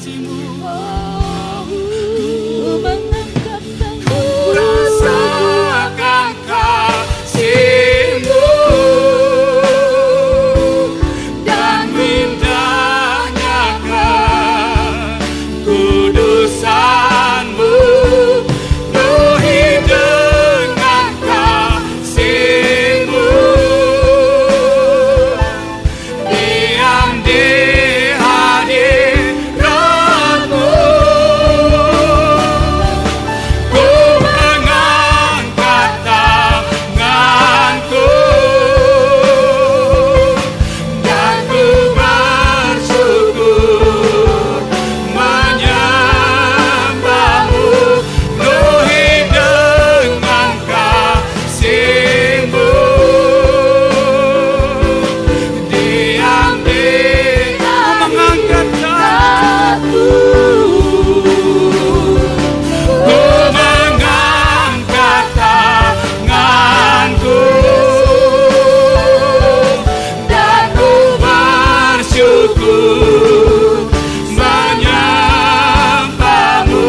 pujimu. Ku mengangkat tanganku, Rasakan kasih-Mu dan indahnya kekudusan-Mu, penuhi dengan kasih-Mu. Diam di hadirat-Mu, ku mengangkat tanganku dan ku bersyukur menyembah-Mu, penuhi dengan kasih-Mu. Diam di mengangkat tanganku, ku mengangkat tanganku dan ku bersyukur menyembah-Mu,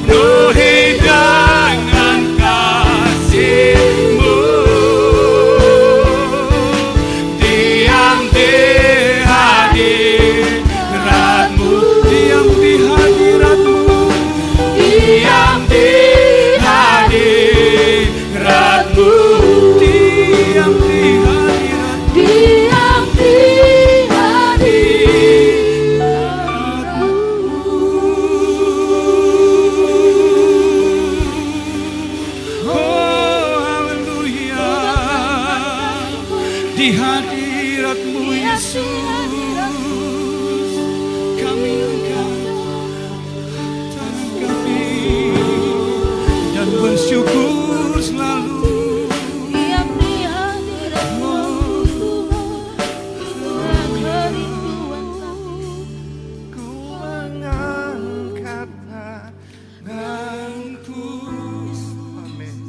penuhi dengan kasih-Mu. Diam di hadirat-Mu, diam di hadirat-Mu, diam di hadirat-Mu, diam di hadirat-Mu. diam di hadirat-Mu. Oh, haleluya. Di hadirat-Mu Yesus, kami angkat tangan kami dan bersyukur selalu. Diam di hadirat-Mu Tuhan, kerinduan kami. Ku mengangkat tanganku, amin,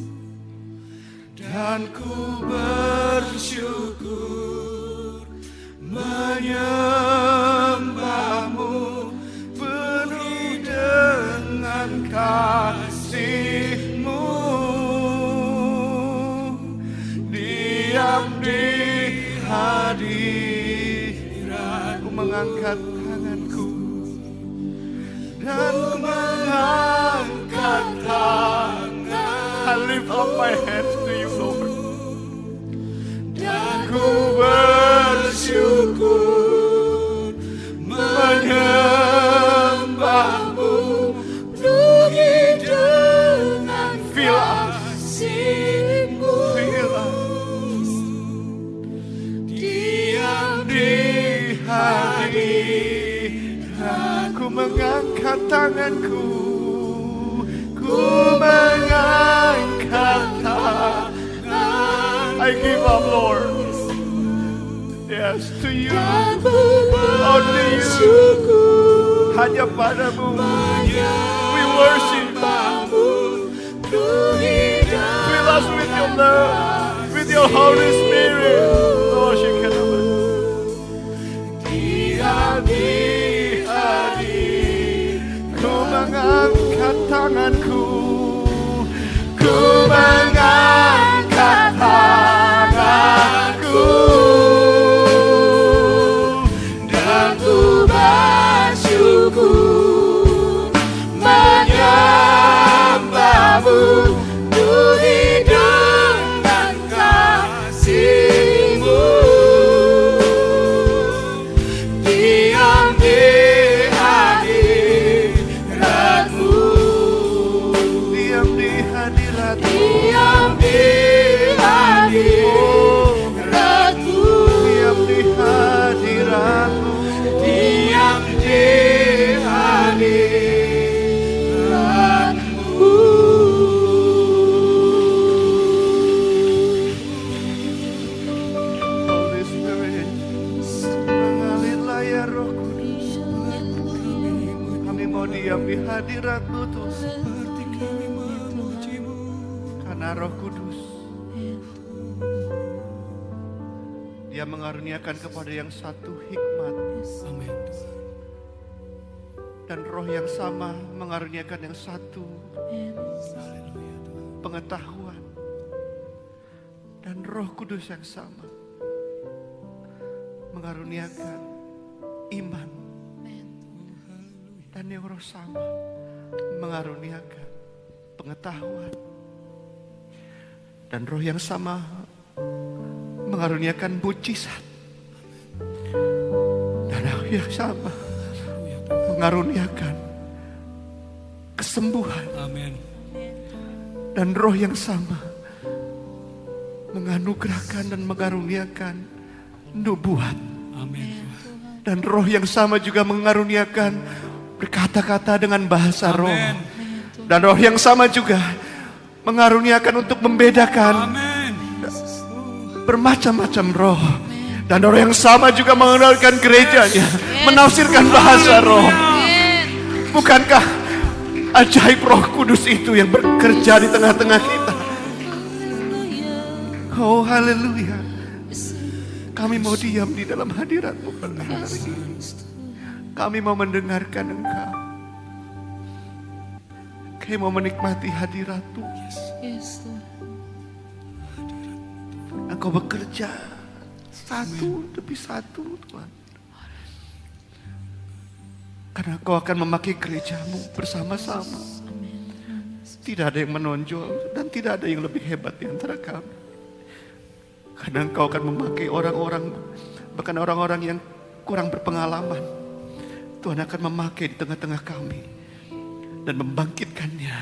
dan ku bersyukur menyembah-Mu, penuh dengan kasih-Mu. Diam di hadirat, ku mengangkat tanganku dan ku mengangkat tangan. I lift up my hands to you, Lord. Dan ku bersyukur menyembah-Mu, penuhi dengan kasih-Mu. Diam di hadirat, ku mengangkat tanganku, ku mengangkat tangan. I give up, Lord. Yes, to you, only you, hanya padamu. We worship. Fill us with your love, with your Holy Spirit. Lord, you can diam di hadirat, ku mengangkat tanganku, ku mengangkat tanganku dan ku bersyukur menyembah-Mu, penuhi dengan kasih-Mu. Diam di hadirat-Mu, diam di hadirat-Mu, diam di hadirat-Mu, diam di hadirat-Mu, diam di hadirat-Mu. Holy Spirit, mengalirlah ya Roh Kudus. Kami mau diam di hadirat-Mu Tuhan, karena Roh Kudus Dia mengaruniakan kepada yang satu hikmat. Amin. Dan roh yang sama mengaruniakan yang satu, pengetahuan. Dan Roh Kudus yang sama mengaruniakan iman. Dan yang roh sama mengaruniakan pengetahuan. Dan roh yang sama mengaruniakan mujizat. Dan roh yang sama mengaruniakan kesembuhan. Amin. Dan roh yang sama menganugerahkan dan mengaruniakan nubuat. Amin. Dan roh yang sama juga mengaruniakan berkata-kata dengan bahasa roh. Amin. Dan roh yang sama juga mengaruniakan untuk membedakan Amin. bermacam-macam roh. Dan roh yang sama juga mengenalkan gerejanya, menafsirkan bahasa roh. Bukankah ajaib Roh Kudus itu yang bekerja di tengah-tengah kita? Oh haleluya. Kami mau diam di dalam hadirat-Mu pada hari ini. Kami mau mendengarkan Engkau. Kami mau menikmati hadirat-Mu. Yes, Lord. Engkau bekerja satu demi satu, Tuhan. Karena Engkau akan memakai gereja-Mu bersama-sama. Tidak ada yang menonjol dan tidak ada yang lebih hebat di antara kami. Karena Engkau akan memakai orang-orang, bahkan orang-orang yang kurang berpengalaman. Tuhan akan memakai di tengah-tengah kami dan membangkitkannya.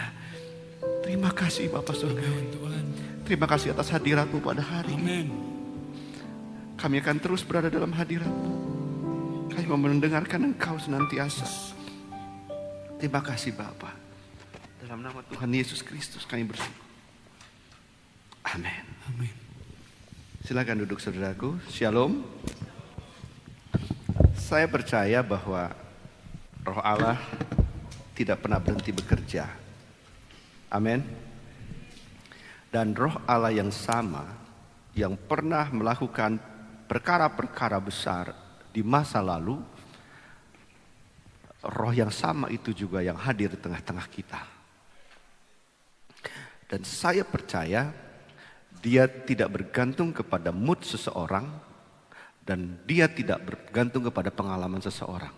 Terima kasih Bapa Surgawi. Terima kasih atas hadirat-Mu pada hari ini. Amin. Kami akan terus berada dalam hadirat-Mu. Kami mau mendengarkan Engkau senantiasa. Terima kasih Bapa. Dalam nama Tuhan Yesus Kristus kami bersyukur. Amin. Amin. Silakan duduk saudaraku. Shalom. Saya percaya bahwa Roh Allah tidak pernah berhenti bekerja. Amin. Dan Roh Allah yang sama yang pernah melakukan perkara-perkara besar di masa lalu, Roh yang sama itu juga yang hadir di tengah-tengah kita. Dan saya percaya dia tidak bergantung kepada mood seseorang dan dia tidak bergantung kepada pengalaman seseorang.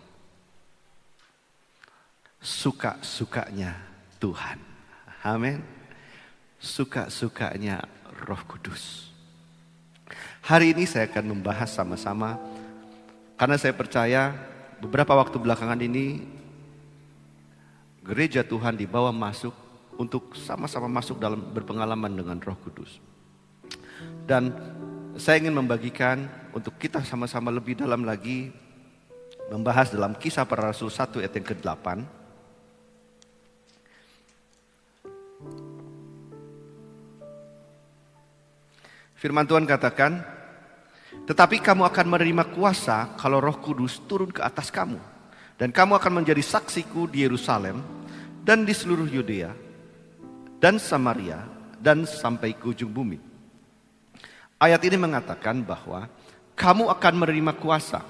Suka-sukanya Tuhan. Amin. Suka-sukanya Roh Kudus. Hari ini saya akan membahas sama-sama karena saya percaya beberapa waktu belakangan ini gereja Tuhan dibawa masuk untuk sama-sama masuk dalam berpengalaman dengan Roh Kudus. Dan saya ingin membagikan untuk kita sama-sama lebih dalam lagi membahas dalam Kisah Para Rasul 1 ayat yang ke-8. Firman Tuhan katakan, tetapi kamu akan menerima kuasa kalau Roh Kudus turun ke atas kamu. Dan kamu akan menjadi saksiku di Yerusalem dan di seluruh Yudea dan Samaria dan sampai ke ujung bumi. Ayat ini mengatakan bahwa kamu akan menerima kuasa.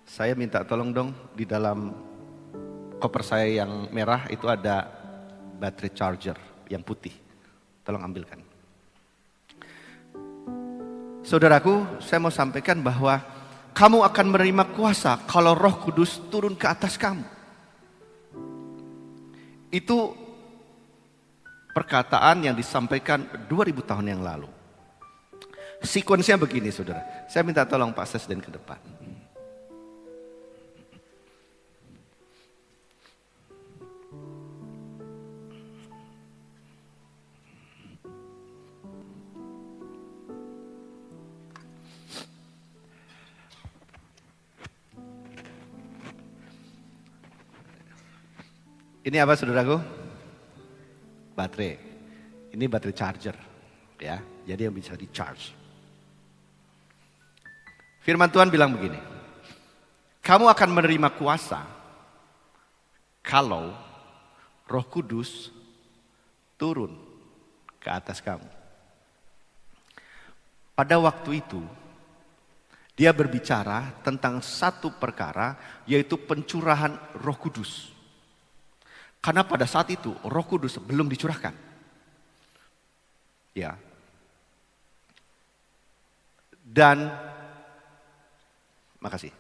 Saya minta tolong dong, di dalam koper saya yang merah itu ada baterai charger yang putih. Tolong ambilkan. Saudaraku, saya mau sampaikan bahwa kamu akan menerima kuasa kalau Roh Kudus turun ke atas kamu. Itu perkataan yang disampaikan 2000 tahun yang lalu. Sekuensnya begini saudara. Saya minta tolong Pak Sesden ke depan. Ini apa saudaraku? Baterai. Ini baterai charger. Ya, jadi yang bisa di-charge. Firman Tuhan bilang begini. Kamu akan menerima kuasa kalau Roh Kudus turun ke atas kamu. Pada waktu itu, Dia berbicara tentang satu perkara, yaitu pencurahan Roh Kudus. Karena pada saat itu Roh Kudus belum dicurahkan. Ya. Dan makasih.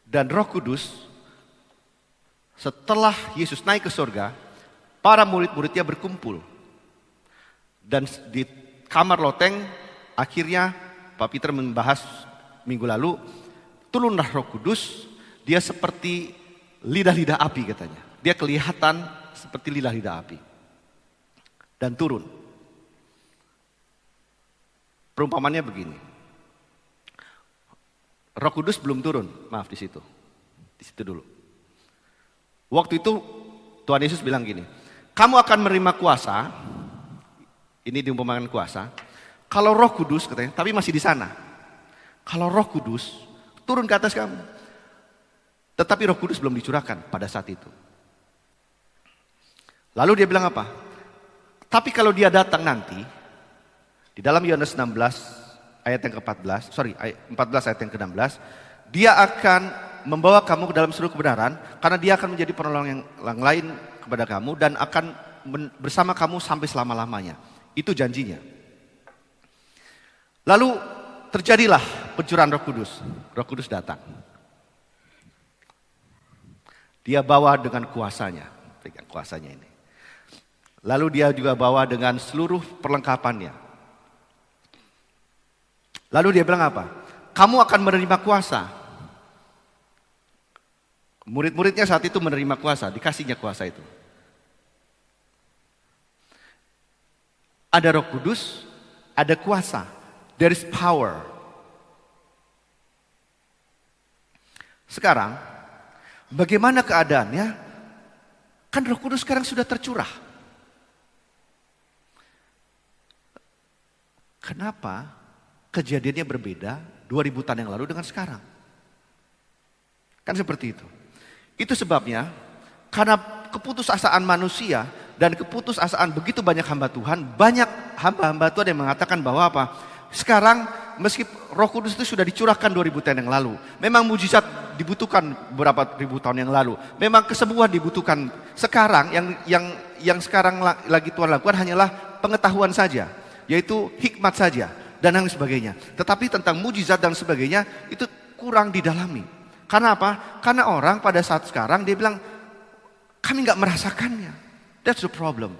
Dan Roh Kudus setelah Yesus naik ke surga, para murid-muridnya berkumpul. Dan di kamar loteng akhirnya Pak Peter membahas minggu lalu, turunlah Roh Kudus, dia seperti lidah-lidah api katanya. Dia kelihatan seperti lidah-lidah api. Dan turun. Perumpamannya begini. Roh Kudus belum turun, maaf di situ. Di situ dulu. Waktu itu Tuhan Yesus bilang gini, kamu akan menerima kuasa, ini diumpamakan kuasa, kalau Roh Kudus katanya, tapi masih di sana. Kalau Roh Kudus turun ke atas kamu. Tetapi Roh Kudus belum dicurahkan pada saat itu. Lalu dia bilang apa? Tapi kalau dia datang nanti, di dalam Yohanes 16 ayat yang ke-14, ayat 14 ayat yang ke-16, dia akan membawa kamu ke dalam seluruh kebenaran, karena dia akan menjadi penolong yang lain kepada kamu dan akan bersama kamu sampai selama-lamanya. Itu janjinya. Lalu terjadilah pencurahan Roh Kudus. Roh Kudus datang. Dia bawa dengan kuasanya, pegang kuasanya ini. Lalu dia juga bawa dengan seluruh perlengkapannya. Lalu dia bilang apa? Kamu akan menerima kuasa. Murid-muridnya saat itu menerima kuasa, dikasihnya kuasa itu. Ada Roh Kudus, ada kuasa. There is power. Sekarang, bagaimana keadaannya? Kan Roh Kudus sekarang sudah tercurah. Kenapa kejadiannya berbeda 2000 tahun yang lalu dengan sekarang? Kan seperti itu. Itu sebabnya karena keputusasaan manusia dan keputusasaan begitu banyak hamba Tuhan, banyak hamba-hamba Tuhan yang mengatakan bahwa apa? Sekarang meski Roh Kudus itu sudah dicurahkan 2000 tahun yang lalu. Memang mujizat dibutuhkan beberapa ribu tahun yang lalu. Memang kesembuhan dibutuhkan. Sekarang yang sekarang lagi Tuhan lakukan hanyalah pengetahuan saja, yaitu hikmat saja dan lain sebagainya. Tetapi tentang mujizat dan sebagainya itu kurang didalami. Karena apa? Karena orang pada saat sekarang dia bilang, kami nggak merasakannya. That's the problem.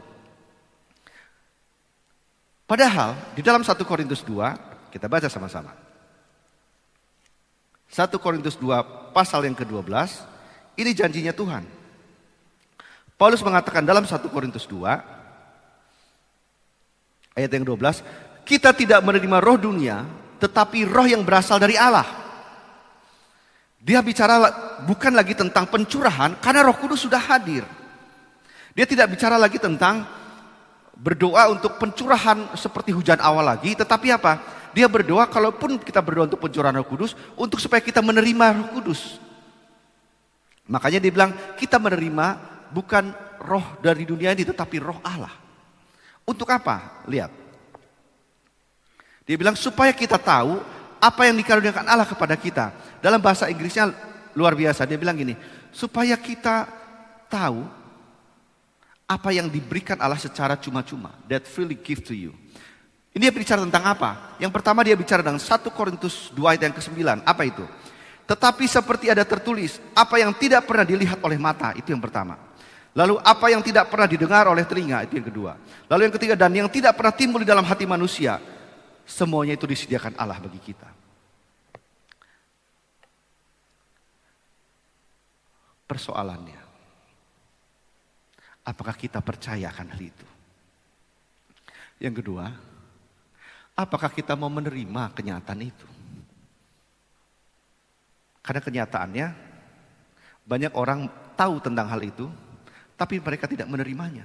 Padahal di dalam 1 Korintus 2, kita baca sama-sama. 1 Korintus 2 pasal yang ke-12, ini janjinya Tuhan. Paulus mengatakan dalam 1 Korintus 2, ayat yang 12, kita tidak menerima roh dunia, tetapi roh yang berasal dari Allah. Dia bicara bukan lagi tentang pencurahan karena Roh Kudus sudah hadir. Dia tidak bicara lagi tentang berdoa untuk pencurahan seperti hujan awal lagi, tetapi apa? Dia berdoa kalaupun kita berdoa untuk pencurahan Roh Kudus, untuk supaya kita menerima Roh Kudus. Makanya dia bilang kita menerima bukan roh dari dunia ini tetapi roh Allah. Untuk apa? Lihat. Dia bilang supaya kita tahu apa yang dikaruniakan Allah kepada kita. Dalam bahasa Inggrisnya luar biasa. Dia bilang gini, supaya kita tahu apa yang diberikan Allah secara cuma-cuma. That freely give to you. Ini dia bicara tentang apa? Yang pertama dia bicara tentang 1 Korintus 2 ayat yang ke-9. Apa itu? Tetapi seperti ada tertulis, apa yang tidak pernah dilihat oleh mata. Itu yang pertama. Lalu apa yang tidak pernah didengar oleh telinga. Itu yang kedua. Lalu yang ketiga, dan yang tidak pernah timbul di dalam hati manusia. Semuanya itu disediakan Allah bagi kita. Persoalannya, apakah kita percaya akan hal itu? Yang kedua, apakah kita mau menerima kenyataan itu? Karena kenyataannya, banyak orang tahu tentang hal itu, tapi mereka tidak menerimanya.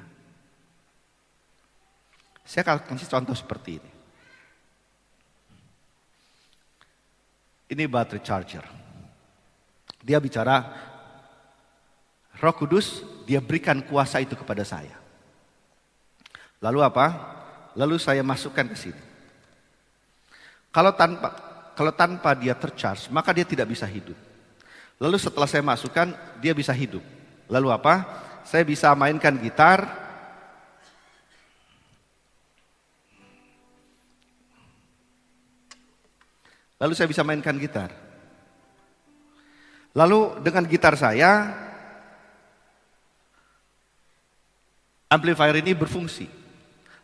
Saya akan kasih contoh seperti ini. Ini baterai charger. Dia bicara, Roh Kudus, dia berikan kuasa itu kepada saya. Lalu apa? Lalu saya masukkan ke sini. Kalau tanpa dia tercharge, maka dia tidak bisa hidup. Lalu setelah saya masukkan, dia bisa hidup. Lalu apa? Saya bisa mainkan gitar. Lalu saya bisa mainkan gitar. Lalu dengan gitar saya, amplifier ini berfungsi.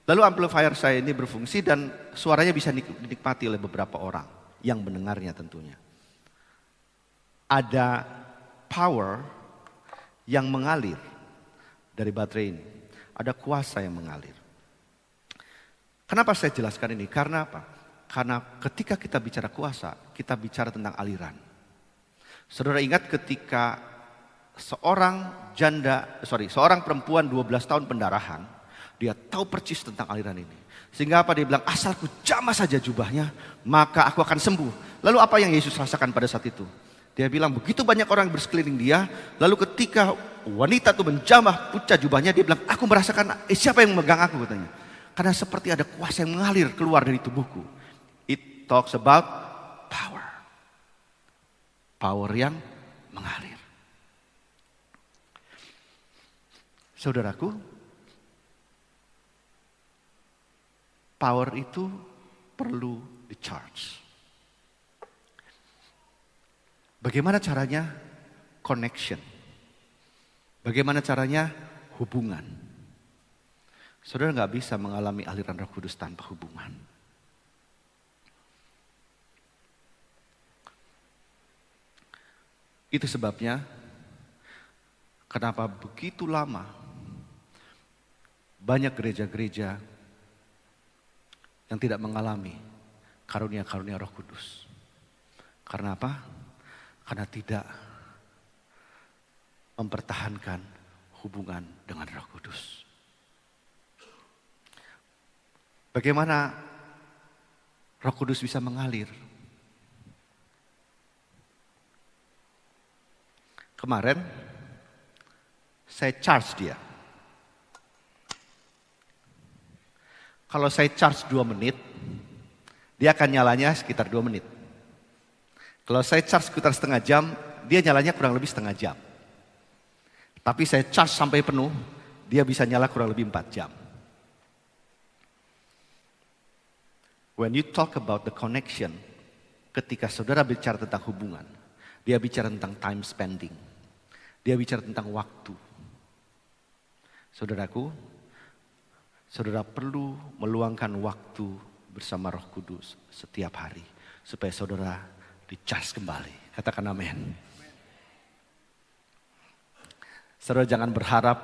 Lalu amplifier saya ini berfungsi dan suaranya bisa dinikmati oleh beberapa orang yang mendengarnya tentunya. Ada power yang mengalir dari baterai ini. Ada kuasa yang mengalir. Kenapa saya jelaskan ini? Karena apa? Karena ketika kita bicara kuasa, kita bicara tentang aliran. Saudara ingat ketika seorang perempuan 12 tahun pendarahan, dia tahu percis tentang aliran ini. Sehingga apa? Dia bilang, asalku jamah saja jubahnya, maka aku akan sembuh. Lalu apa yang Yesus rasakan pada saat itu? Dia bilang, begitu banyak orang bersekeliling dia. Lalu ketika wanita itu menjamah pucat jubahnya, dia bilang, aku merasakan, siapa yang memegang aku katanya. Karena seperti ada kuasa yang mengalir keluar dari tubuhku. It talks about power. Power yang mengalir. Saudaraku, power itu perlu di-charge. Bagaimana caranya? Connection. Bagaimana caranya? Hubungan. Saudara nggak bisa mengalami aliran Roh Kudus tanpa hubungan. Itu sebabnya kenapa begitu lama banyak gereja-gereja yang tidak mengalami karunia-karunia Roh Kudus. Karena apa? Karena tidak mempertahankan hubungan dengan Roh Kudus. Bagaimana Roh Kudus bisa mengalir? Kemarin saya charge dia. Kalau saya charge 2 menit, dia akan nyalanya sekitar 2 menit. Kalau saya charge sekitar setengah jam, dia nyalanya kurang lebih setengah jam. Tapi saya charge sampai penuh, dia bisa nyala kurang lebih 4 jam. When you talk about the connection, ketika saudara bicara tentang hubungan, dia bicara tentang time spending. Dia bicara tentang waktu. Saudaraku, saudara perlu meluangkan waktu bersama Roh Kudus setiap hari. Supaya saudara di-charge kembali. Katakan amin. Saudara jangan berharap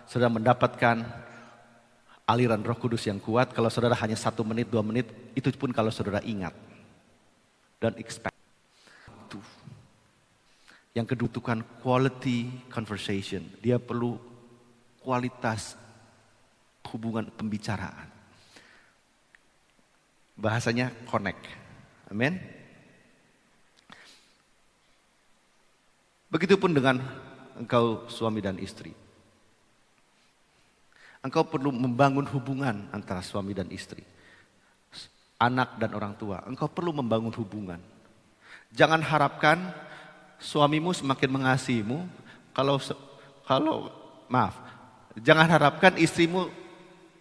saudara mendapatkan aliran Roh Kudus yang kuat. Kalau saudara hanya 1 menit, 2 menit. Itu pun kalau saudara ingat. Don't expect. Yang kedua, butuhkan quality conversation. Dia perlu kualitas hubungan pembicaraan. Bahasanya connect. Amin. Begitupun dengan engkau suami dan istri. Engkau perlu membangun hubungan antara suami dan istri. Anak dan orang tua. Engkau perlu membangun hubungan. Jangan harapkan suamimu semakin mengasihimu jangan harapkan istrimu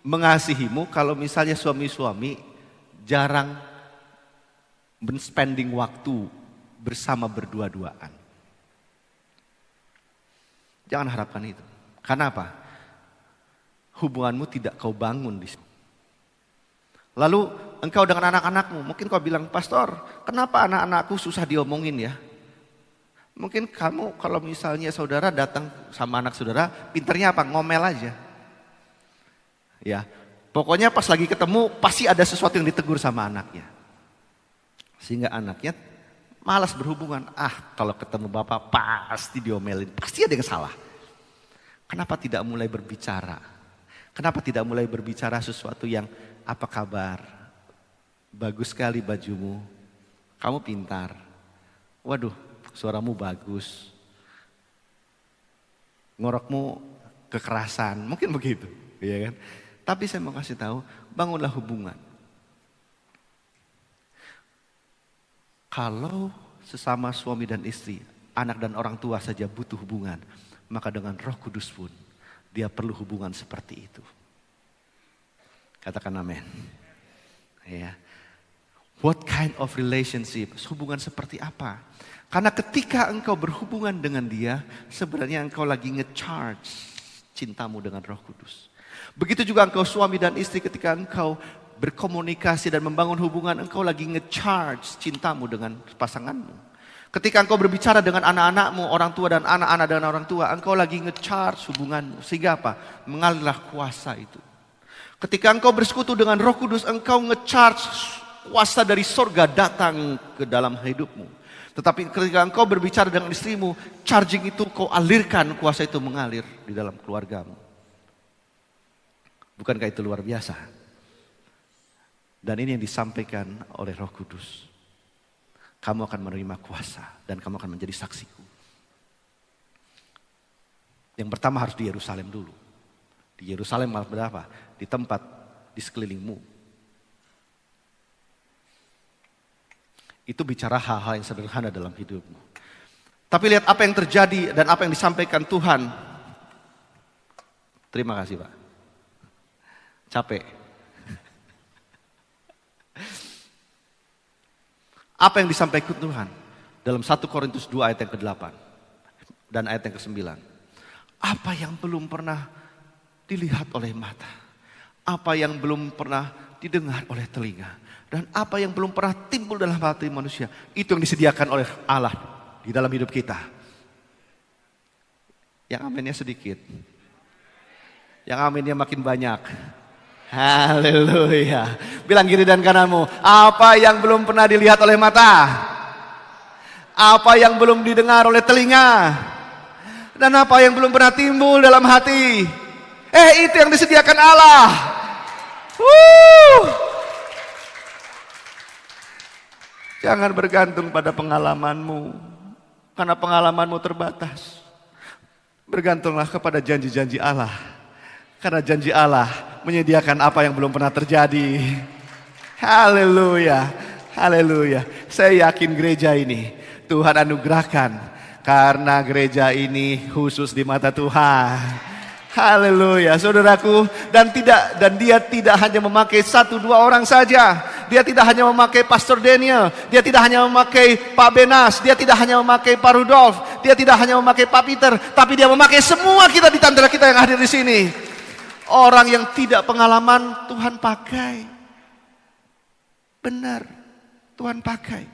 mengasihimu kalau misalnya suami-suami jarang spending waktu bersama berdua-duaan. Jangan harapkan itu. Karena apa? Hubunganmu tidak kau bangun di situ. Lalu engkau dengan anak-anakmu, mungkin kau bilang, pastor, kenapa anak-anakku susah diomongin ya? Mungkin kamu kalau misalnya saudara datang sama anak saudara, pinternya apa? Ngomel aja. Ya, pokoknya pas lagi ketemu pasti ada sesuatu yang ditegur sama anaknya. Sehingga anaknya malas berhubungan. Kalau ketemu bapak pasti diomelin, pasti ada yang salah. Kenapa tidak mulai berbicara? Kenapa tidak mulai berbicara sesuatu yang apa kabar? Bagus sekali bajumu, kamu pintar. Waduh, suaramu bagus. Ngorokmu kekerasan, mungkin begitu, ya kan? Tapi saya mau kasih tahu, bangunlah hubungan. Kalau sesama suami dan istri, anak dan orang tua saja butuh hubungan, maka dengan Roh Kudus pun dia perlu hubungan seperti itu. Katakan amin. Ya. What kind of relationship? Hubungan seperti apa? Karena ketika engkau berhubungan dengan dia, sebenarnya engkau lagi nge-charge cintamu dengan Roh Kudus. Begitu juga engkau suami dan istri, ketika engkau berkomunikasi dan membangun hubungan, engkau lagi nge-charge cintamu dengan pasanganmu. Ketika engkau berbicara dengan anak-anakmu, orang tua dan anak-anak dan orang tua, engkau lagi nge-charge hubunganmu. Sehingga apa? Mengalirlah kuasa itu. Ketika engkau bersekutu dengan Roh Kudus, engkau nge-charge kuasa dari sorga datang ke dalam hidupmu. Tetapi ketika engkau berbicara dengan istrimu, charging itu kau alirkan, kuasa itu mengalir di dalam keluargamu. Bukankah itu luar biasa? Dan ini yang disampaikan oleh Roh Kudus. Kamu akan menerima kuasa dan kamu akan menjadi saksiku. Yang pertama harus di Yerusalem dulu. Di Yerusalem malah berapa? Di tempat di sekelilingmu. Itu bicara hal-hal yang sederhana dalam hidupmu. Tapi lihat apa yang terjadi dan apa yang disampaikan Tuhan. Terima kasih Pak. Capek. Apa yang disampaikan Tuhan dalam 1 Korintus 2 ayat yang ke-8 dan ayat yang ke-9. Apa yang belum pernah dilihat oleh mata, apa yang belum pernah didengar oleh telinga, dan apa yang belum pernah timbul dalam hati manusia, itu yang disediakan oleh Allah di dalam hidup kita. Yang aminnya sedikit, yang aminnya makin banyak. Haleluya. Bilang kiri dan kananmu, apa yang belum pernah dilihat oleh mata, apa yang belum didengar oleh telinga, dan apa yang belum pernah timbul dalam hati, itu yang disediakan Allah. Jangan bergantung pada pengalamanmu, karena pengalamanmu terbatas. Bergantunglah kepada janji-janji Allah, karena janji Allah menyediakan apa yang belum pernah terjadi. Haleluya, haleluya. Saya yakin gereja ini Tuhan anugerahkan, karena gereja ini khusus di mata Tuhan. Haleluya, saudaraku. Dan dia tidak hanya memakai 1-2 orang saja. Dia tidak hanya memakai Pastor Daniel, dia tidak hanya memakai Pak Benas, dia tidak hanya memakai Pak Rudolf, dia tidak hanya memakai Pak Peter, tapi dia memakai semua kita di antara kita yang hadir di sini. Orang yang tidak pengalaman Tuhan pakai. Benar, Tuhan pakai.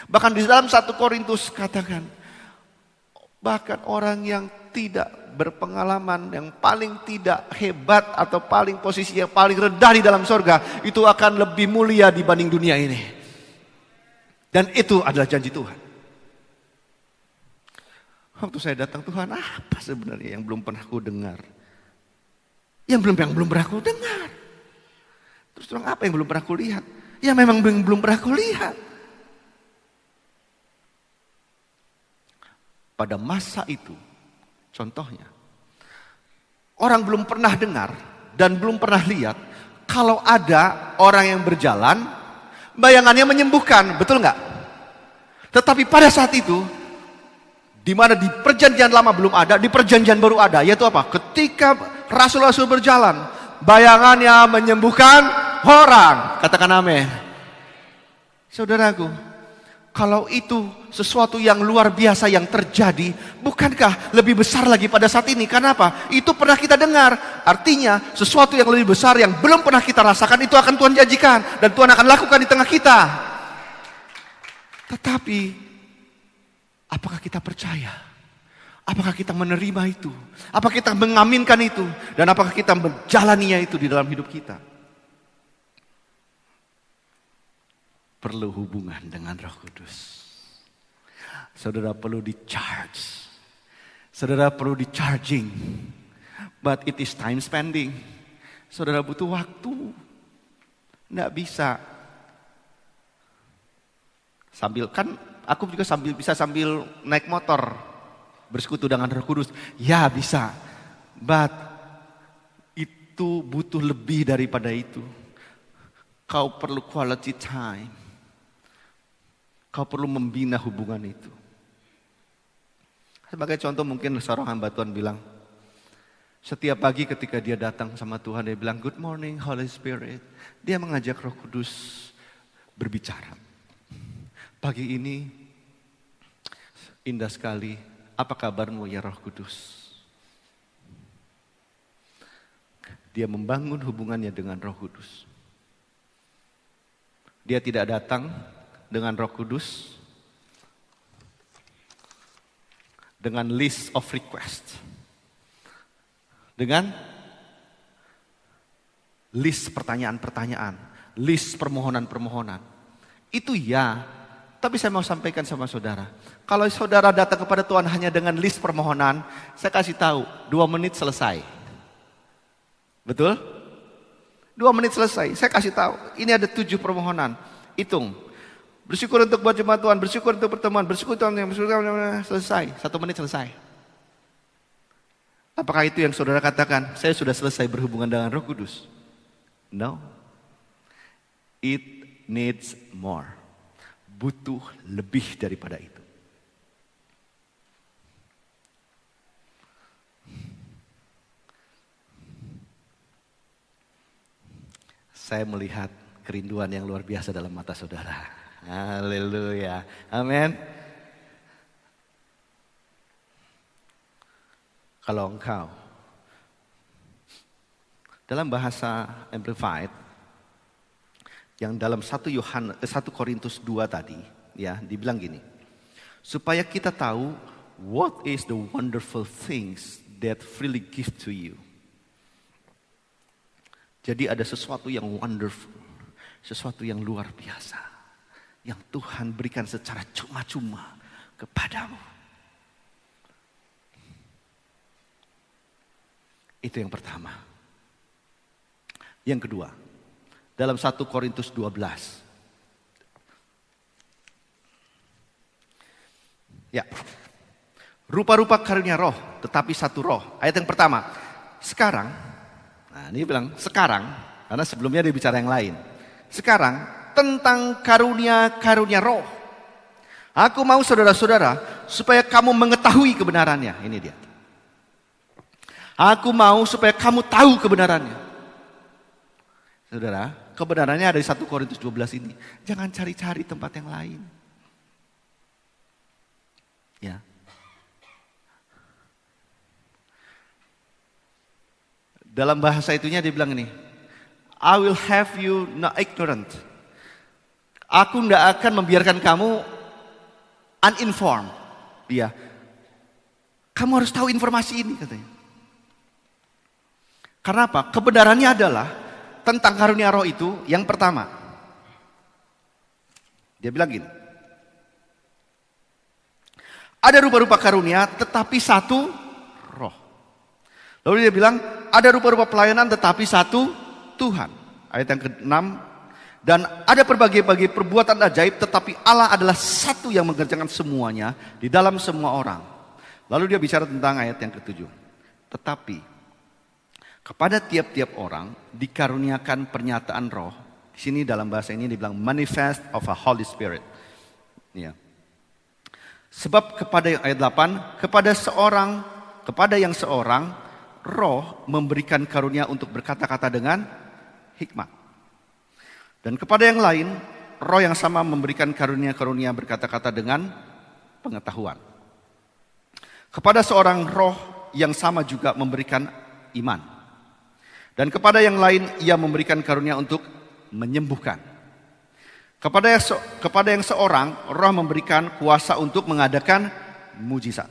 Bahkan di dalam 1 Korintus katakan, bahkan orang yang tidak berpengalaman, yang paling tidak hebat atau paling posisi yang paling rendah di dalam sorga, itu akan lebih mulia dibanding dunia ini. Dan itu adalah janji Tuhan. Waktu saya datang, Tuhan, apa sebenarnya yang belum pernah ku dengar? Yang belum pernah ku dengar. Terus terang, apa yang belum pernah ku lihat? Ya memang belum pernah ku lihat. Pada masa itu, contohnya, orang belum pernah dengar dan belum pernah lihat kalau ada orang yang berjalan, bayangannya menyembuhkan, betul nggak? Tetapi pada saat itu, di mana di perjanjian lama belum ada, di perjanjian baru ada, yaitu apa? Ketika rasul-rasul berjalan, bayangannya menyembuhkan orang. Katakan amin. Saudaraku, kalau itu sesuatu yang luar biasa yang terjadi, bukankah lebih besar lagi pada saat ini? Karena apa? Itu pernah kita dengar. Artinya sesuatu yang lebih besar yang belum pernah kita rasakan, itu akan Tuhan janjikan dan Tuhan akan lakukan di tengah kita. Tetapi apakah kita percaya? Apakah kita menerima itu? Apakah kita mengaminkan itu? Dan apakah kita menjalaninya itu di dalam hidup kita? Perlu hubungan dengan Roh Kudus. Saudara perlu di-charge. Saudara perlu di-charging. But it is time spending. Saudara butuh waktu. Nggak bisa. Sambil, kan aku juga bisa sambil naik motor. Bersekutu dengan Roh Kudus, ya bisa. But itu butuh lebih daripada itu. Kau perlu quality time. Kau perlu membina hubungan itu. Sebagai contoh mungkin seorang hamba Tuhan bilang, setiap pagi ketika dia datang sama Tuhan, dia bilang, "Good morning Holy Spirit." Dia mengajak Roh Kudus berbicara. Pagi ini indah sekali, apa kabarmu ya Roh Kudus? Dia membangun hubungannya dengan Roh Kudus. Dia tidak datang dengan Roh Kudus dengan list of request, dengan list pertanyaan-pertanyaan, list permohonan-permohonan. Itu ya, tapi saya mau sampaikan sama saudara, kalau saudara datang kepada Tuhan hanya dengan list permohonan, saya kasih tahu, 2 menit selesai. Betul? 2 menit selesai, saya kasih tahu, ini ada 7 permohonan, hitung. Bersyukur untuk buat jemaat Tuhan, bersyukur untuk pertemuan, bersyukur Tuhan, selesai, 1 menit selesai. Apakah itu yang saudara katakan, saya sudah selesai berhubungan dengan Roh Kudus? No. It needs more. Butuh lebih daripada itu. Saya melihat kerinduan yang luar biasa dalam mata saudara. Haleluya. Amin. Kalau engkau dalam bahasa Amplified yang dalam 1 Korintus 2 tadi ya dibilang gini, supaya kita tahu what is the wonderful things that freely give to you. Jadi ada sesuatu yang wonderful, sesuatu yang luar biasa yang Tuhan berikan secara cuma-cuma kepadamu. Itu yang pertama. Yang kedua, dalam 1 Korintus 12. Ya. Rupa-rupa karunia roh, tetapi satu roh. Ayat yang pertama. Sekarang, nah ini bilang sekarang, karena sebelumnya dia bicara yang lain. Sekarang, tentang karunia-karunia roh. Aku mau saudara-saudara, supaya kamu mengetahui kebenarannya. Ini dia. Aku mau supaya kamu tahu kebenarannya. Saudara, kebenarannya ada di 1 Korintus 12 ini. Jangan cari-cari tempat yang lain. Ya. Dalam bahasa itunya dia bilang ini, I will have you not ignorant. Aku tidak akan membiarkan kamu uninformed. Ya. Kamu harus tahu informasi ini katanya. Karena apa? Kebenarannya adalah tentang karunia roh itu yang pertama. Dia bilang gini. Ada rupa-rupa karunia tetapi satu roh. Lalu dia bilang ada rupa-rupa pelayanan tetapi satu Tuhan. Ayat yang ke-6. Dan ada berbagai-bagai perbuatan ajaib tetapi Allah adalah satu yang mengerjakan semuanya di dalam semua orang. Lalu dia bicara tentang ayat yang ke-7. Tetapi kepada tiap-tiap orang dikaruniakan pernyataan roh. Di sini dalam bahasa ini dibilang manifest of a Holy Spirit. Ya. Sebab kepada ayat 8, kepada yang seorang roh memberikan karunia untuk berkata-kata dengan hikmat. Dan kepada yang lain, roh yang sama memberikan karunia-karunia berkata-kata dengan pengetahuan. Kepada seorang roh yang sama juga memberikan iman. Dan kepada yang lain, ia memberikan karunia untuk menyembuhkan. Kepada yang seorang, roh memberikan kuasa untuk mengadakan mujizat.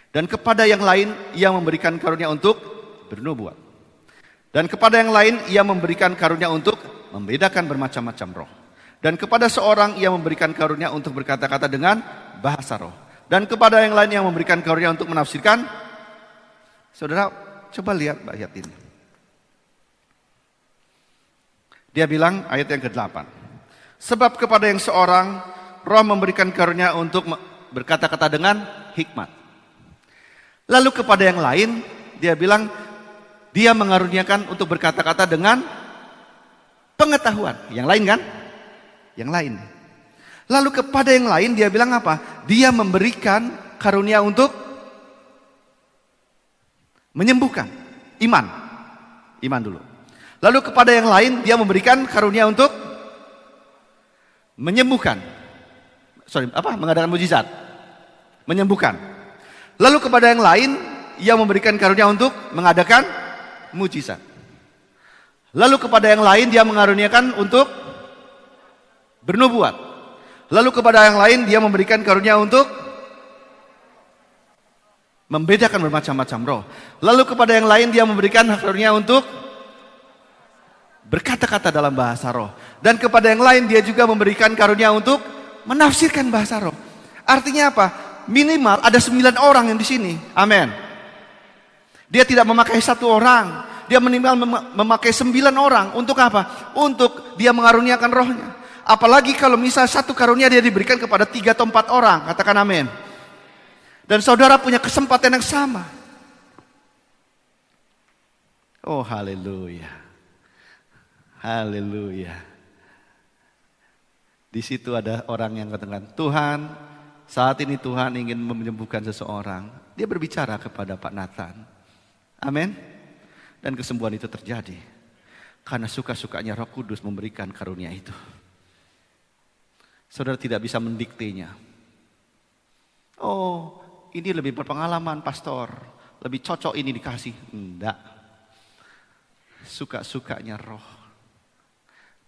Dan kepada yang lain, ia memberikan karunia untuk bernubuat. Dan kepada yang lain, ia memberikan karunia untuk membedakan bermacam-macam roh. Dan kepada seorang ia memberikan karunia untuk berkata-kata dengan bahasa roh. Dan kepada yang lain yang memberikan karunia untuk menafsirkan. Saudara, coba lihat ayat ini. Dia bilang ayat yang ke-8. Sebab kepada yang seorang roh memberikan karunia untuk berkata-kata dengan hikmat. Lalu kepada yang lain dia bilang dia mengaruniakan untuk berkata-kata dengan pengetahuan. Yang lain kan? Yang lain. Lalu kepada yang lain dia bilang apa? Dia memberikan karunia untuk menyembuhkan. Iman dulu. Lalu kepada yang lain dia memberikan karunia untuk menyembuhkan. Mengadakan mujizat. Menyembuhkan. Lalu kepada yang lain ia memberikan karunia untuk mengadakan mujizat. Lalu kepada yang lain dia mengaruniakan untuk bernubuat. Lalu kepada yang lain dia memberikan karunia untuk membedakan bermacam-macam roh. Lalu kepada yang lain dia memberikan karunia untuk berkata-kata dalam bahasa roh. Dan kepada yang lain dia juga memberikan karunia untuk menafsirkan bahasa roh. Artinya apa? Minimal ada 9 orang yang di sini. Amin. Dia tidak memakai 1 orang. Dia minimal memakai 9 orang. Untuk apa? Untuk dia mengaruniakan rohnya. Apalagi kalau misal 1 karunia dia diberikan kepada 3 atau 4 orang. Katakan amin. Dan saudara punya kesempatan yang sama. Oh haleluya. Haleluya. Di situ ada orang yang katakan, Tuhan, saat ini Tuhan ingin menyembuhkan seseorang. Dia berbicara kepada Pak Nathan. Amin. Dan kesembuhan itu terjadi. Karena suka-sukanya Roh Kudus memberikan karunia itu. Saudara tidak bisa mendiktenya. Oh, ini lebih berpengalaman pastor. Lebih cocok ini dikasih. Enggak. Suka-sukanya roh.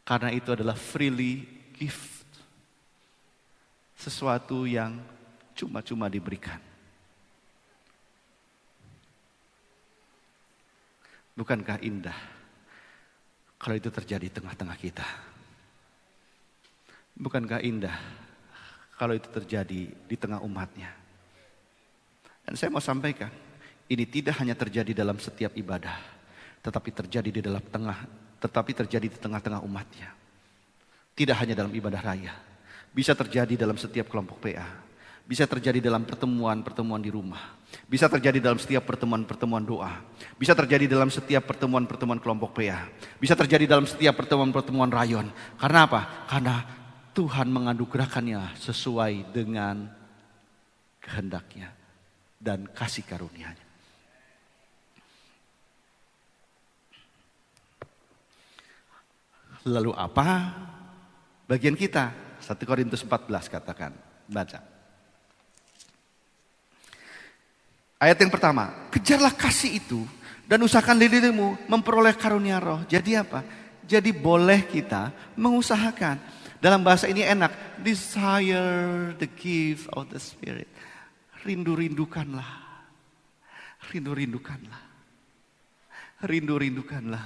Karena itu adalah freely gift. Sesuatu yang cuma-cuma diberikan. Bukankah indah kalau itu terjadi di tengah-tengah kita? Bukankah indah kalau itu terjadi di tengah umatnya? Dan saya mau sampaikan, ini tidak hanya terjadi dalam setiap ibadah, tetapi terjadi di tengah-tengah umatnya. Tidak hanya dalam ibadah raya, bisa terjadi dalam setiap kelompok PA, bisa terjadi dalam pertemuan-pertemuan di rumah, bisa terjadi dalam setiap pertemuan-pertemuan doa, bisa terjadi dalam setiap pertemuan-pertemuan kelompok PA, bisa terjadi dalam setiap pertemuan-pertemuan rayon. Karena apa? Karena Tuhan menganugerahkannya sesuai dengan kehendaknya dan kasih karunia-Nya. Lalu apa bagian kita? 1 Korintus 14 katakan, baca. Ayat yang pertama, kejarlah kasih itu dan usahakan dirimu memperoleh karunia roh. Jadi apa? Jadi boleh kita mengusahakan. Dalam bahasa ini enak, desire the gift of the Spirit. Rindu-rindukanlah. Rindu-rindukanlah. Rindu-rindukanlah.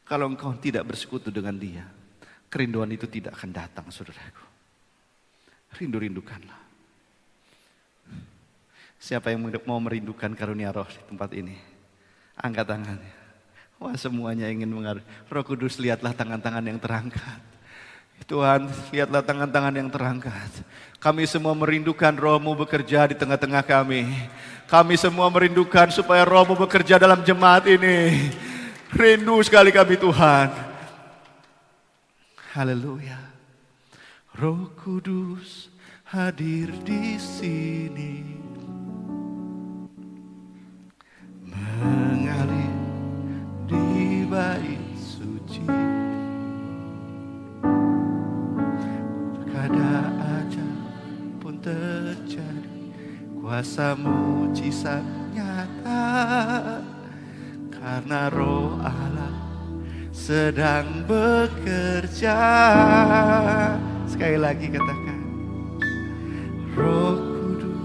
Kalau engkau tidak bersekutu dengan Dia, kerinduan itu tidak akan datang, saudaraku. Rindu-rindukanlah. Siapa yang mau merindukan karunia roh di tempat ini? Angkat tangannya. Wah, semuanya ingin mengaruniakan. Roh Kudus, lihatlah tangan-tangan yang terangkat. Tuhan, lihatlah tangan-tangan yang terangkat. Kami semua merindukan Roh-Mu bekerja di tengah-tengah kami. Kami semua merindukan supaya Roh-Mu bekerja dalam jemaat ini. Rindu sekali kami, Tuhan. Haleluya. Roh Kudus hadir di sini. Mengalir di bait suci. Kada aja pun terjadi, kuasa mujizat nyata. Karena Roh Allah sedang bekerja. Sekali lagi katakan, Roh Kudus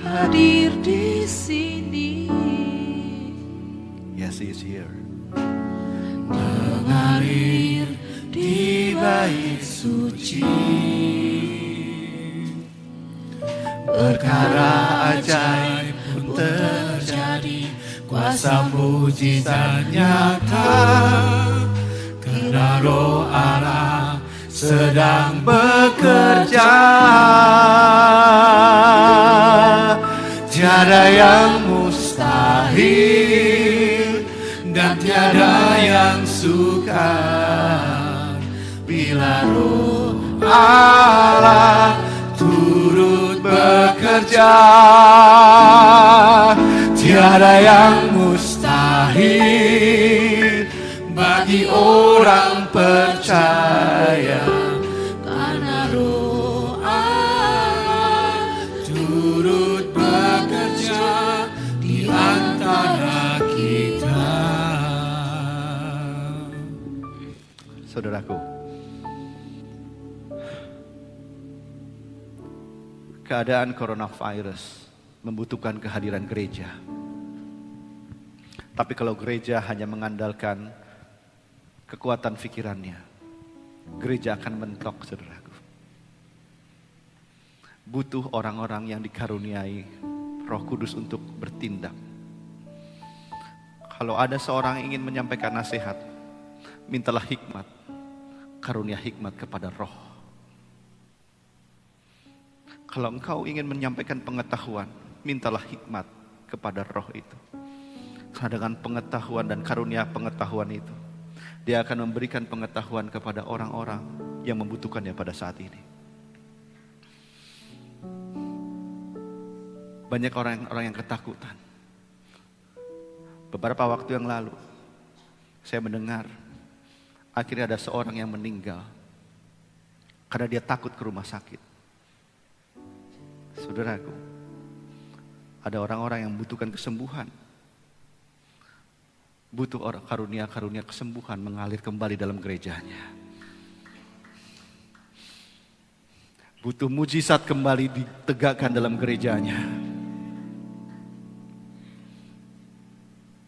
hadir di sini. Yes, He is here. Mengalir di bait suci. Perkara ajaib pun terjadi, kuasa mujizat nyata. Karena Roh Allah sedang bekerja. Tiada yang mustahil dan tiada yang sukar. roh Allah turut bekerja. Tiada yang mustahil bagi orang percaya. karena roh Allah Turut bekerja di antara kita. Saudaraku, keadaan coronavirus membutuhkan kehadiran gereja. Tapi kalau gereja hanya mengandalkan kekuatan pikirannya, gereja akan mentok, saudaraku. Butuh orang-orang yang dikaruniai Roh Kudus untuk bertindak. Kalau ada seorang yang ingin menyampaikan nasihat, mintalah hikmat, karunia hikmat kepada Roh. Kalau engkau ingin menyampaikan pengetahuan, mintalah hikmat kepada Roh itu. Karena dengan pengetahuan dan karunia pengetahuan itu, Dia akan memberikan pengetahuan kepada orang-orang yang membutuhkannya pada saat ini. Banyak orang yang ketakutan. Beberapa waktu yang lalu, saya mendengar akhirnya ada seorang yang meninggal karena dia takut ke rumah sakit. Saudaraku, ada orang-orang yang membutuhkan kesembuhan. Butuh orang karunia-karunia kesembuhan mengalir kembali dalam gerejanya. Butuh mujizat kembali ditegakkan dalam gerejanya.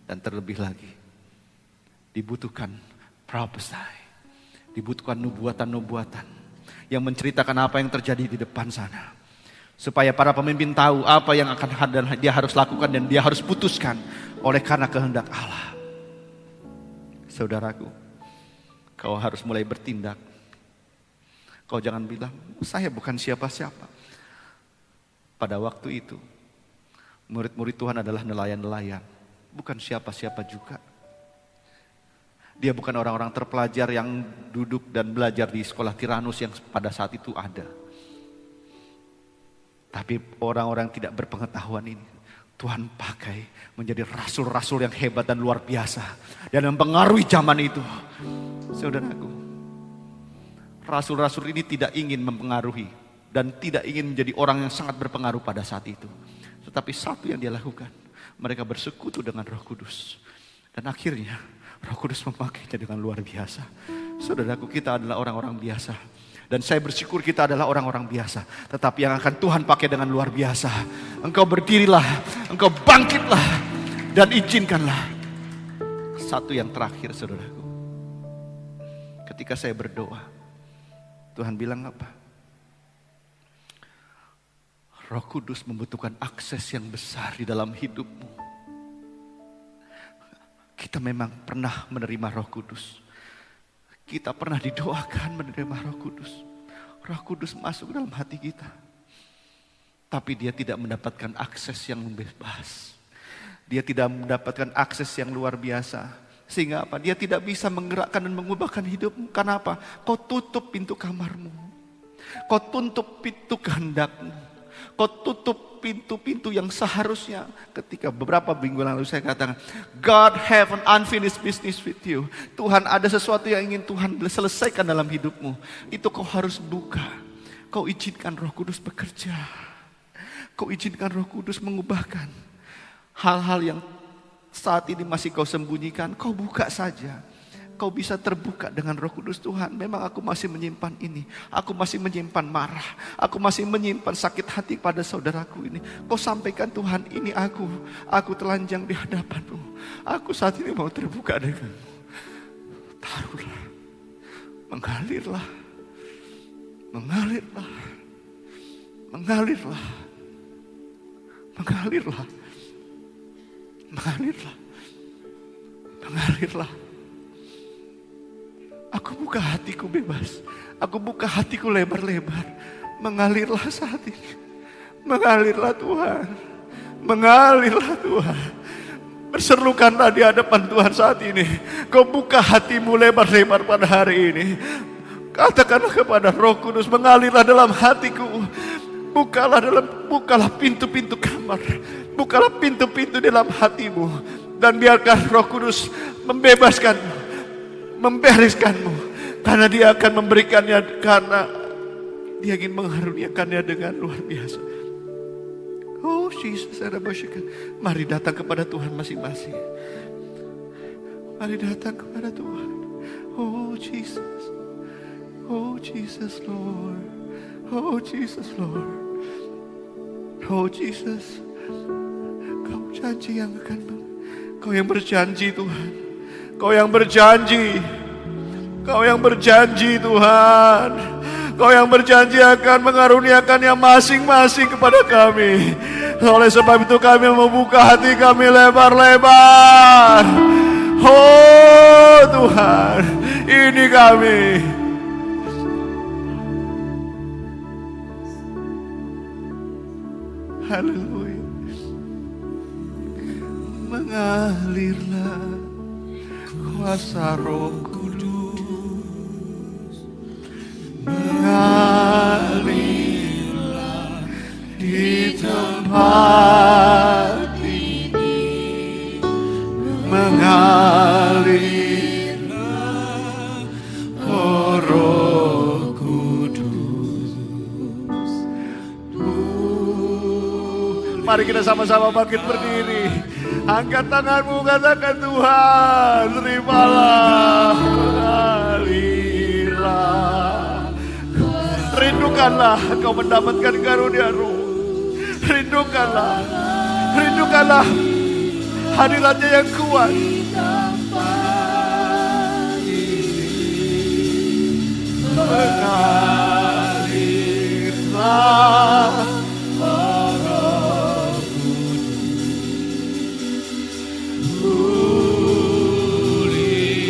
Dan terlebih lagi, dibutuhkan prophesy, dibutuhkan nubuatan-nubuatan yang menceritakan apa yang terjadi di depan sana. Supaya para pemimpin tahu apa yang akan dan dia harus lakukan dan dia harus putuskan oleh karena kehendak Allah. Saudaraku, kau harus mulai bertindak. Kau jangan bilang, saya bukan siapa-siapa. Pada waktu itu, murid-murid Tuhan adalah nelayan-nelayan, bukan siapa-siapa juga. Dia bukan orang-orang terpelajar yang duduk dan belajar di sekolah Tiranus yang pada saat itu ada. Tapi orang-orang tidak berpengetahuan ini Tuhan pakai menjadi rasul-rasul yang hebat dan luar biasa dan mempengaruhi zaman itu. Saudaraku, rasul-rasul ini tidak ingin mempengaruhi dan tidak ingin menjadi orang yang sangat berpengaruh pada saat itu. Tetapi satu yang dia lakukan, mereka bersekutu dengan Roh Kudus. Dan akhirnya Roh Kudus memakainya dengan luar biasa. Saudaraku, kita adalah orang-orang biasa. Dan saya bersyukur kita adalah orang-orang biasa. Tetapi yang akan Tuhan pakai dengan luar biasa. Engkau berdirilah, engkau bangkitlah, dan izinkanlah. Satu yang terakhir, saudaraku. Ketika saya berdoa, Tuhan bilang apa? Roh Kudus membutuhkan akses yang besar di dalam hidupmu. Kita memang pernah menerima Roh Kudus. Kita pernah didoakan menerima Roh Kudus. Roh Kudus masuk dalam hati kita. Tapi dia tidak mendapatkan akses yang bebas. Dia tidak mendapatkan akses yang luar biasa. Sehingga apa? Dia tidak bisa menggerakkan dan mengubahkan hidupmu. Karena apa? Kau tutup pintu kamarmu. Kau tutup pintu kehendakmu. Kau tutup pintu-pintu yang seharusnya. Ketika beberapa minggu lalu saya katakan, God have an unfinished business with you. Tuhan ada sesuatu yang ingin Tuhan selesaikan dalam hidupmu. Itu kau harus buka. Kau izinkan Roh Kudus bekerja. Kau izinkan Roh Kudus mengubahkan hal-hal yang saat ini masih kau sembunyikan. Kau buka saja. Kau bisa terbuka dengan Roh Kudus. Tuhan, memang aku masih menyimpan ini. Aku masih menyimpan marah. Aku masih menyimpan sakit hati pada saudaraku ini. Kau sampaikan, Tuhan, ini aku. Aku telanjang di hadapan-Mu. Aku saat ini mau terbuka denganmu. Taruhlah. Mengalirlah. Mengalirlah. Mengalirlah. Mengalirlah. Mengalirlah. Mengalirlah. Aku buka hatiku bebas. Aku buka hatiku lebar-lebar. Mengalirlah saat ini. Mengalirlah Tuhan. Mengalirlah Tuhan. Berserukanlah di hadapan Tuhan saat ini. Kau buka hatimu lebar-lebar pada hari ini. Katakanlah kepada Roh Kudus, mengalirlah dalam hatiku. Bukalah pintu-pintu kamar. Bukalah pintu-pintu dalam hatimu. Dan biarkan Roh Kudus membebaskanmu, membereskanmu. Karena Dia akan memberikannya, karena Dia ingin mengharuniakannya dengan luar biasa. Oh Jesus, mari datang kepada Tuhan masing-masing. Mari datang kepada Tuhan. Oh Jesus. Oh Jesus Lord. Oh Jesus Lord. Oh Jesus. Kau janji yang akan, Kau yang berjanji Tuhan. Kau yang berjanji. Kau yang berjanji Tuhan. Kau yang berjanji akan mengaruniakan yang masing-masing kepada kami. Oleh sebab itu kami membuka hati kami lebar-lebar. Oh Tuhan, ini kami. Haleluya. Mengalirlah kuasa Roh Kudus. Mengalirlah di tempat ini. Mengalirlah, oh Roh Kudus. Mari kita sama-sama bangkit berdiri. Angkat tanganmu, katakan Tuhan, terimalah, mengalirlah. Rindukanlah engkau mendapatkan karunia Roh. Rindukanlah hadiratnya yang kuat. Mengalirlah,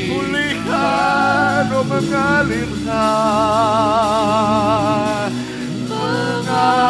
pulihkan, oh mengalirlah, mengalir.